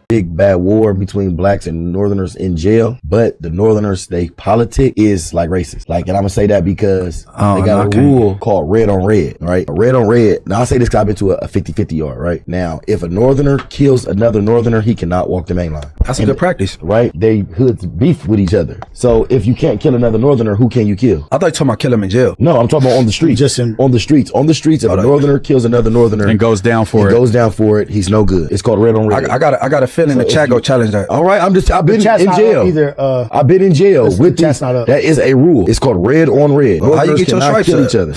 big bad war between blacks and northerners in jail, but the northerners, they politic is like racist. Like, and I'm gonna say that because they got a rule called red on red, right? Red on red. Now I say this because I've been to a 50-50 yard, right? Now, if a northerner kills another northerner, he cannot walk the main line. That's a good practice, right? They hoods beef with each other. So if you can't kill another northerner, who can you kill? I thought you were talking about kill him in jail. No, I'm talking about on the street. Just on the streets. On the streets, if a northerner kills another northerner and goes down for it, he's no good. It's called red on red. I got a feeling the chat go challenge that. All right, I've been in jail. I've been in jail with these. That is a rule. It's called red on red. How you get your stripes kill each other?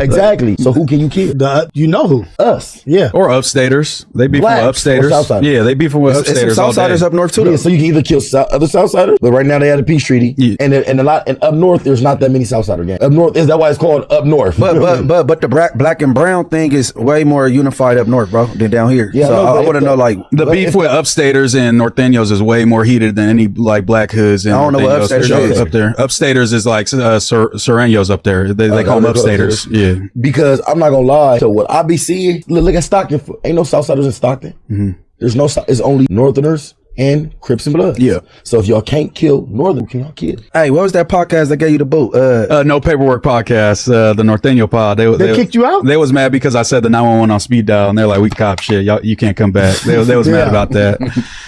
Exactly. So who can you kill? You know who? Us. Yeah. Or upstaters. They beef with upstaters. Yeah, they beef with upstaters. Southsiders up north too. Yeah, so you can either kill other Southsiders, but right now they had a peace treaty, and up north there's not that many Southsider gangs. Up north, is that why it's called up north? But the black and brown thing is way more unified up north, bro, than down here. Yeah, so I want to know, like, the beef with upstaters and Nortenos is way more heated than any like black hoods. And I don't know what upstaters is up there. Upstaters is like Sureños up there. They call them upstaters. Yeah, because I'm not gonna lie. So what I be seeing, look at Stockton. Ain't no Southsiders in Stockton. Mm-hmm. There's no. It's only Northerners and Crips and Bloods. Yeah. So if y'all can't kill Northern, can y'all kill? Hey, what was that podcast that gave you the boot? No Paperwork podcast, the Norteño pod. They kicked you out? They was mad because I said the 911 on speed dial, and they're like, "We cop shit. Y'all, you can't come back." They was mad about that.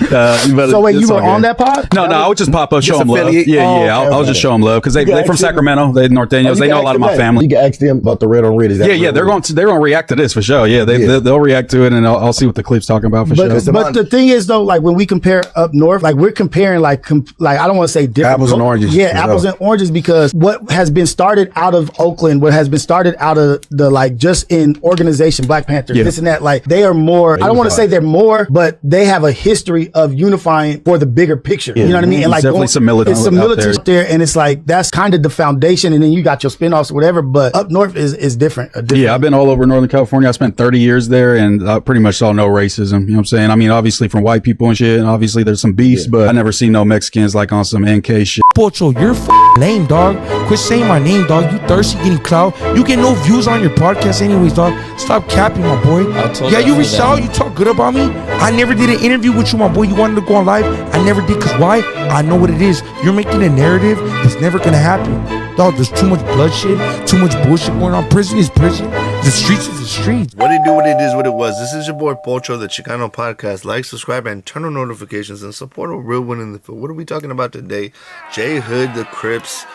But so wait, you were on that pod? No, I would just pop up, show them love. Yeah, I'll just show them love because they from Sacramento. They Norteños. They know a lot of my family. You can ask them about the red on red. Is that they're going to react to this for sure. Yeah, they'll react to it, and I'll see what the clip's talking about for sure. But the thing is though, like when we compare up north, like we're comparing like I don't want to say different apples and oranges. Yeah, apples and oranges, because what has been started out of Oakland, what has been started out of the like just in organization, Black Panthers, this and that, like they are more. I don't want to say they're more, but they have a history of unifying for the bigger picture. You know what I mean? And like definitely some military. It's some military there, and it's like that's kind of the foundation, and then you got your spinoffs or whatever. But up north is different. Yeah, I've been all over Northern California. I spent 30 years there, and I pretty much saw no racism. You know what I'm saying? I mean, obviously from white people and shit, and obviously there's some beefs, but I never seen no Mexicans like on some NK shit. Pocho, you're lame, dog. Quit saying my name, dog. You thirsty getting clout. You get no views on your podcast anyways, dog. Stop capping, my boy. Yeah, you reached out. You talk good about me. I never did an interview with you, my boy. You wanted to go on live. I never did, because why? I know what it is. You're making a narrative that's never going to happen. Dog, there's too much bloodshed, too much bullshit going on. Prison is prison. The streets is the streets. What it do, what it is, what it was. This is your boy Pocho, the Chicano Podcast. Like, subscribe, and turn on notifications and support a real one in the field. What are we talking about today? Jhood, the Crips,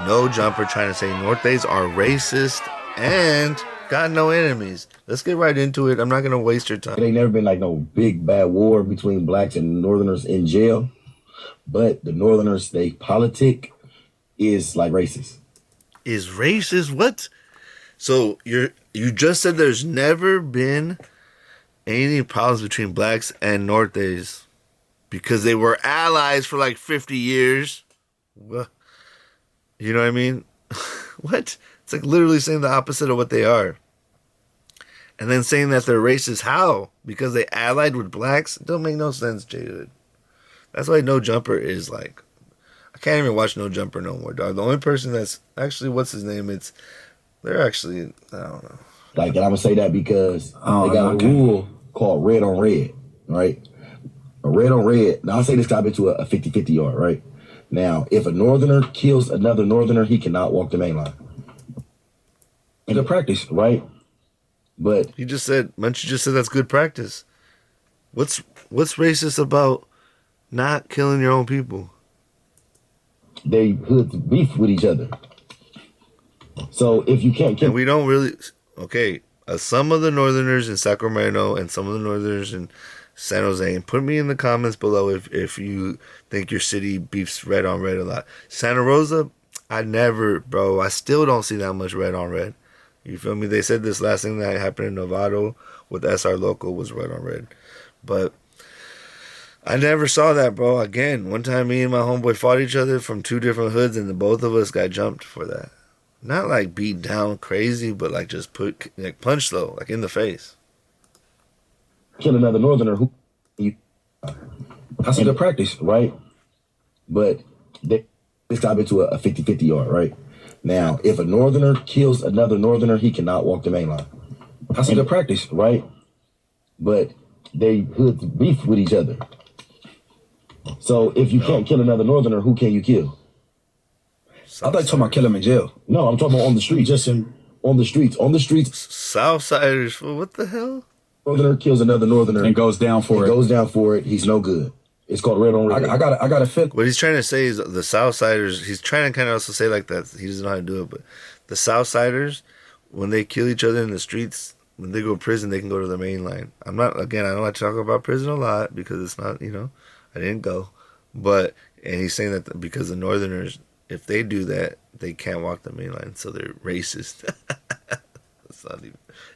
no jumper, trying to say Nortes are racist and got no enemies. Let's get right into it. I'm not going to waste your time. It ain't never been like no big bad war between blacks and northerners in jail, but the northerners, they politic is like racist. Is racist? What? So you just said there's never been any problems between blacks and Nortes because they were allies for like 50 years. What? You know what I mean? What? It's like literally saying the opposite of what they are. And then saying that they're racist. How? Because they allied with blacks? It don't make no sense, Jhood. That's why No Jumper is like, I can't even watch No Jumper no more, dog. The only person that's actually, what's his name? They're actually, I don't know. Like, and I'm going to say that because they got a rule called red on red, right? A red on red. Now, I'll say this because I've been to a 50-50 yard, right? Now, if a northerner kills another northerner, he cannot walk the main line. Good practice, right? But Munchie just said that's good practice. What's racist about not killing your own people? They hoods beef with each other. So if you can't kill, and we don't really, okay, some of the northerners in Sacramento and some of the northerners in San Jose, and put me in the comments below if you think your city beefs red on red a lot. Santa Rosa, I still don't see that much red on red. You feel me? They said this last thing that happened in Novato with SR Local was red on red. But I never saw that, bro. Again, one time me and my homeboy fought each other from two different hoods, and both of us got jumped for that. Not like beat down crazy, but like just punch though, like in the face. Kill another northerner who that's a good practice, right? But this got into a 50-50 yard, right? Now, if a northerner kills another northerner, he cannot walk the main line. That's a good practice, right? But they hoods beef with each other. So if you can't kill another Northerner, who can you kill? I thought you were talking about kill him in jail. No, I'm talking about on the street. Just in On the streets. On the streets, Southsiders. What the hell? Northerner kills another Northerner And goes down for it. Goes down for it. He's no good. It's called red on red. I got a fit. What he's trying to say is the Southsiders. He's trying to kind of also say like that. He doesn't know how to do it, but the Southsiders, when they kill each other in the streets, when they go to prison, they can go to the main line. I don't like to talk about prison a lot because it's not, I didn't go. And he's saying that because the Northerners, if they do that, they can't walk the main line, so they're racist.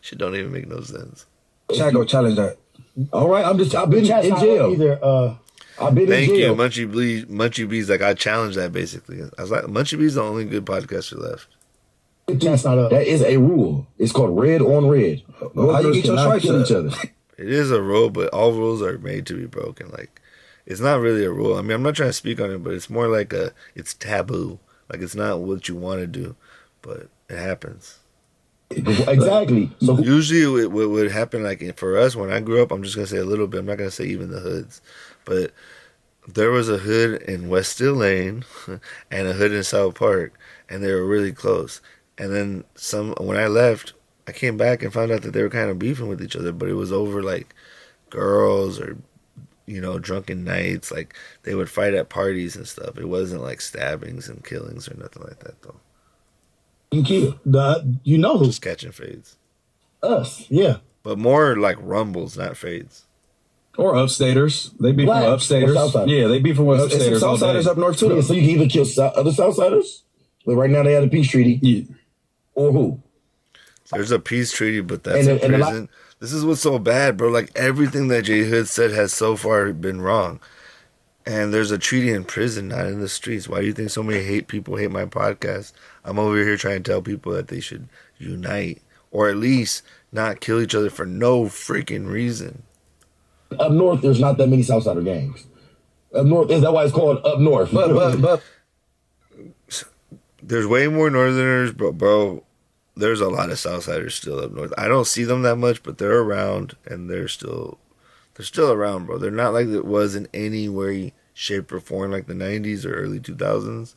Shit don't even make no sense. Shaq go challenge that. All right, I've been in jail. I've been Thank in jail. you, Munchie B's. Like I challenged that basically. I was like, Munchie B's the only good podcaster left. That's not up. That is a rule. It's called red on red. How you get your strikes kill up? each other. It is a rule, but all rules are made to be broken. Like, it's not really a rule. I mean, I'm not trying to speak on it, but it's more like it's taboo. Like, it's not what you want to do, but it happens. Exactly. So Usually, what would happen, like for us, when I grew up, I'm just gonna say a little bit. I'm not gonna say even the hoods, but there was a hood in West Still Lane and a hood in South Park, and they were really close. And then when I left, I came back and found out that they were kind of beefing with each other, but it was over like girls or drunken nights. Like they would fight at parties and stuff. It wasn't like stabbings and killings or nothing like that though. you kill who? Just catching fades, us. Yeah. but more like rumbles, not fades. Or upstaters. They beef Black with upstaters. or Southsiders? Yeah, they beefing with There's upstaters some all day. Southsiders up north too. Yeah, so you can either kill other Southsiders, but right now they have a peace treaty, Yeah. or who? There's a peace treaty, but that's in And a lot- prison. This is what's so bad, bro. Like everything that Jhood said has so far been wrong. And there's a treaty in prison, not in the streets. Why do you think so many people hate my podcast? I'm over here trying to tell people that they should unite, or at least not kill each other for no freaking reason. Up north, there's not that many Southsider gangs. Up north, is that why it's called up north? But There's way more Northerners, but bro, there's a lot of Southsiders still up north. I don't see them that much, but they're around, and they're still around, bro. They're not like it was in any way, shape, or form like the 90s or early 2000s.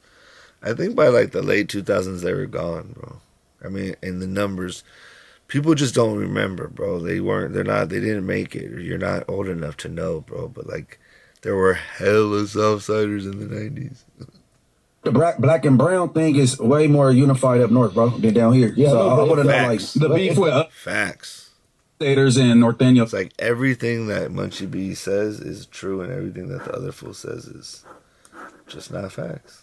I think by like the late 2000s, they were gone, bro. I mean, in the numbers, people just don't remember, bro. They didn't make it, or you're not old enough to know, bro. But like, there were hella Southsiders in the 90s. the black and brown thing is way more unified up north, bro, than down here. Yeah, so I want to know, like, facts. The beef with Facts. upstaters and Nortenos. It's like everything that Munchie B says is true, and everything that the other fool says is just not facts.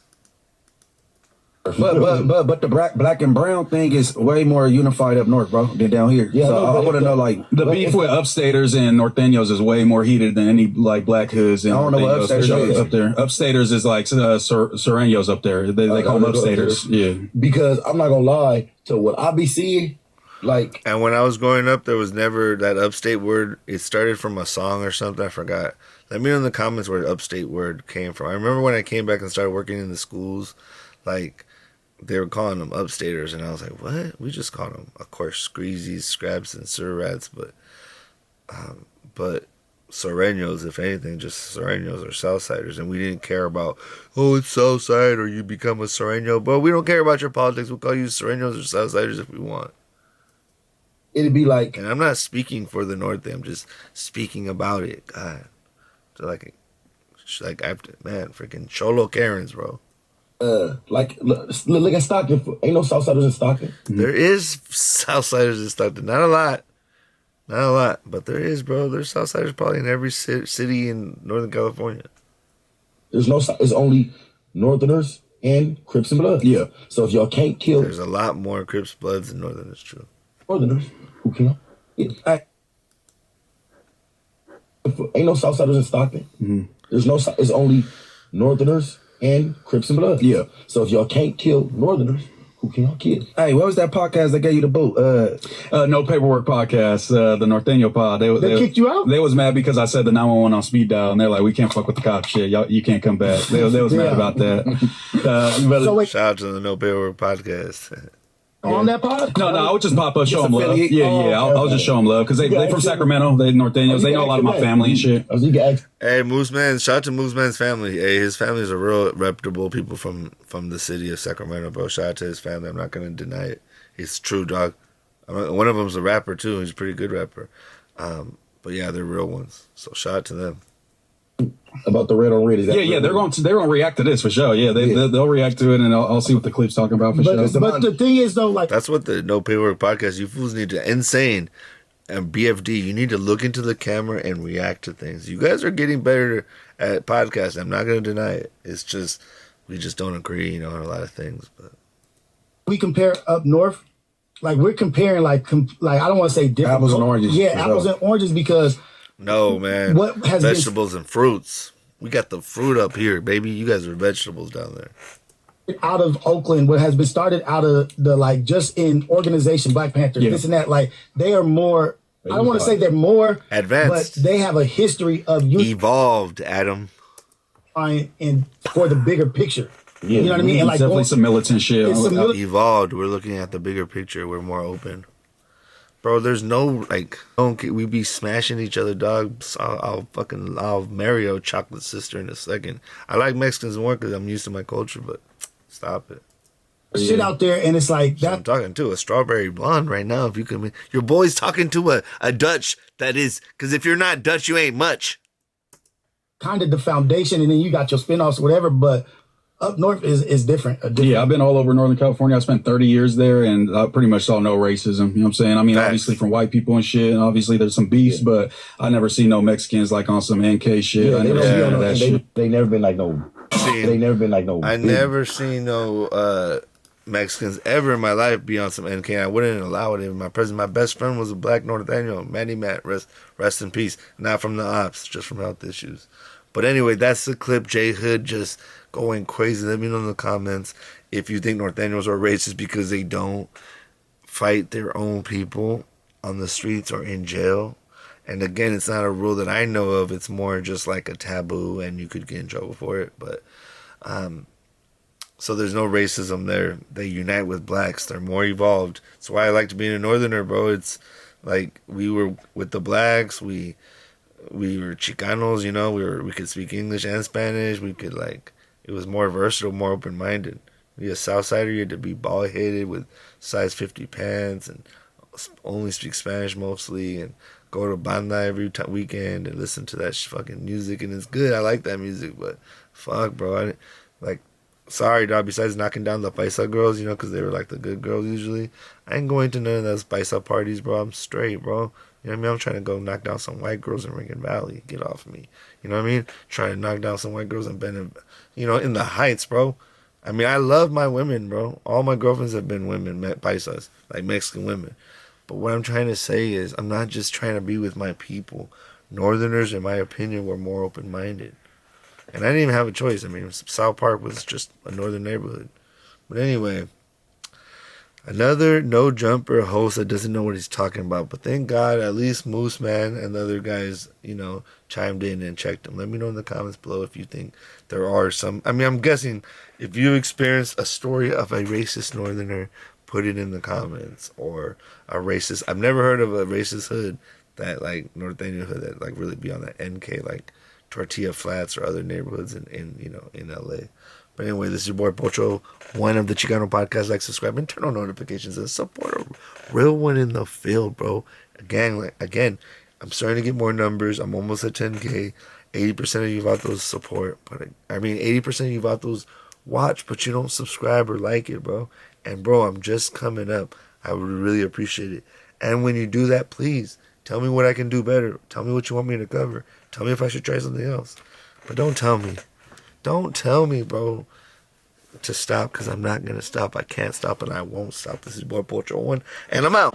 but the black and brown thing is way more unified up north, bro, than down here. Yeah, so I want to know, like, The beef with upstaters and Nortenos is way more heated than any like black hoods. And I don't know what Norteños upstaters is. up there. Upstaters is like Sureños up there. They call them upstaters. Yeah. Because I'm not gonna lie to what I be seeing, like And when I was growing up, there was never that upstate word. It started from a song or something. I forgot. Let me know in the comments where the upstate word came from. I remember when I came back and started working in the schools, like, they were calling them upstaters, and I was like, what? We just called them, of course, screezies, scraps, and surrats, but Sureños, if anything, just Sureños or Southsiders, and we didn't care about, oh, it's Southside, or you become a Sureño, but we don't care about your politics. We'll call you Sureños or Southsiders if we want. it'd be like And I'm not speaking for the North, I'm just speaking about it. God, so like after, man, freaking Cholo Karens, bro. look at Stockton. Ain't no Southsiders in Stockton. There is Southsiders in Stockton. Not a lot, but there is, bro. There's Southsiders probably in every city in Northern California. It's only Northerners and Crips and Bloods. Yeah. So if y'all can't kill There's a lot more Crips, Bloods than Northern. It's true. Northerners, who can? Yeah. Ain't no Southsiders in Stockton. Mm-hmm. It's only Northerners and Crips and Bloods. Yeah. So if y'all can't kill Northerners, who can y'all kill? hey, what was that podcast that gave you the boot? No Paperwork podcast, the Norteño pod. They kicked you out? They was mad because I said the 911 on speed dial, and they're like, we can't fuck with the cop shit. Y'all, you can't come back. They was mad about that. But So wait, Shout out to the No Paperwork podcast. on that pod? No, I would just pop up, show them love. affiliate? Yeah, Oh, yeah. okay, I'll just show them love because they from Sacramento. They Nortenos. They know a lot of my family and shit. Hey, Moose Man, shout out to Moose Man's family. Hey, his family is a real reputable people from the city of Sacramento, bro. Shout out to his family. I'm not gonna deny it. It's true, dog. One of them's a rapper too. He's a pretty good rapper. But yeah, they're real ones. So shout out to them. About the red on red, is that Yeah, they're going to react to this for sure. Yeah, they'll react to it, and I'll see what the clip's talking about for sure. But the thing is, though, like that's what the No Paperwork podcast. You fools need to insane and BFD. You need to look into the camera and react to things. You guys are getting better at podcasting. I'm not going to deny it. It's just we just don't agree, on a lot of things. But we compare up north, like we're comparing, like I don't want to say different apples and oranges. Yeah, apples and oranges because. No, man. What has vegetables and fruits? We got the fruit up here, baby. You guys are vegetables down there. Out of Oakland, what has been started out of the like just in organization, Black Panthers, this and that, like they are more. I don't want to say they're more advanced, but they have a history of evolved, Adam, and for the bigger picture. Yeah, you know what I mean? And like definitely some militant shit. Evolved. We're looking at the bigger picture. We're more open. Bro, there's no, we be smashing each other, dog. I'll marry a chocolate sister in a second. I like Mexicans more because I'm used to my culture, but stop it. Shit out there, and it's like that. I'm talking to a strawberry blonde right now. If you can, your boy's talking to a Dutch that is, because if you're not Dutch, you ain't much. Kind of the foundation, and then you got your spinoffs, whatever, but up north is different. Yeah, I've been all over Northern California. I spent 30 years there, and I pretty much saw no racism. You know what I'm saying? I mean, obviously from white people and shit, and obviously there's some beefs, but I never seen no Mexicans like on some NK shit. I never seen none of that shit. They never been like no. They never been like no. I never seen no Mexicans ever in my life be on some NK. I wouldn't allow it. Even my best friend was a black Norteño, Manny Matt. Rest in peace. Not from the ops, just from health issues. But anyway, that's the clip. Jhood just going crazy. Let me know in the comments if you think Norteños are racist because they don't fight their own people on the streets or in jail. And again, it's not a rule that I know of. It's more just like a taboo, and you could get in trouble for it. But so there's no racism there. They unite with blacks. They're more evolved. That's why I like to be a northerner, bro. It's like we were with the blacks. We were Chicanos, we could speak English and Spanish. We could it was more versatile, more open-minded. Be a Southsider, you had to be bald-headed with size 50 pants and only speak Spanish mostly and go to banda every weekend and listen to that fucking music. And it's good. I like that music, but fuck, bro. Sorry, dog. Besides knocking down the paisa girls, because they were like the good girls usually, I ain't going to none of those paisa parties, bro. I'm straight, bro. You know what I mean? I'm trying to go knock down some white girls in Ringan Valley. Get off me. You know what I mean? Trying to knock down some white girls in in the Heights, bro. I mean, I love my women, bro. All my girlfriends have been women, paisas, like Mexican women. But what I'm trying to say is I'm not just trying to be with my people. Northerners, in my opinion, were more open-minded. And I didn't even have a choice. I mean, South Park was just a northern neighborhood. But anyway, another no-jumper host that doesn't know what he's talking about. But thank God, at least Moose Man and the other guys, chimed in and checked him. Let me know in the comments below if you think there are some. I mean, I'm guessing if you experienced a story of a racist northerner, put it in the comments. Or a racist. I've never heard of a racist hood that, Norteño hood that, really be on that NK, Tortilla Flats or other neighborhoods in LA. But anyway, this is your boy Pocho, one of the Chicano podcasts. Subscribe, and turn on notifications and support a real one in the field, bro. Again, I'm starting to get more numbers. I'm almost at 10K. 80% of you vatos support, but 80% of you vatos watch, but you don't subscribe or like it, bro. And bro, I'm just coming up. I would really appreciate it. And when you do that, please tell me what I can do better. Tell me what you want me to cover. Tell me if I should try something else. But don't tell me. Don't tell me, bro, to stop, because I'm not going to stop. I can't stop, and I won't stop. This is boy Pocho 1, and I'm out.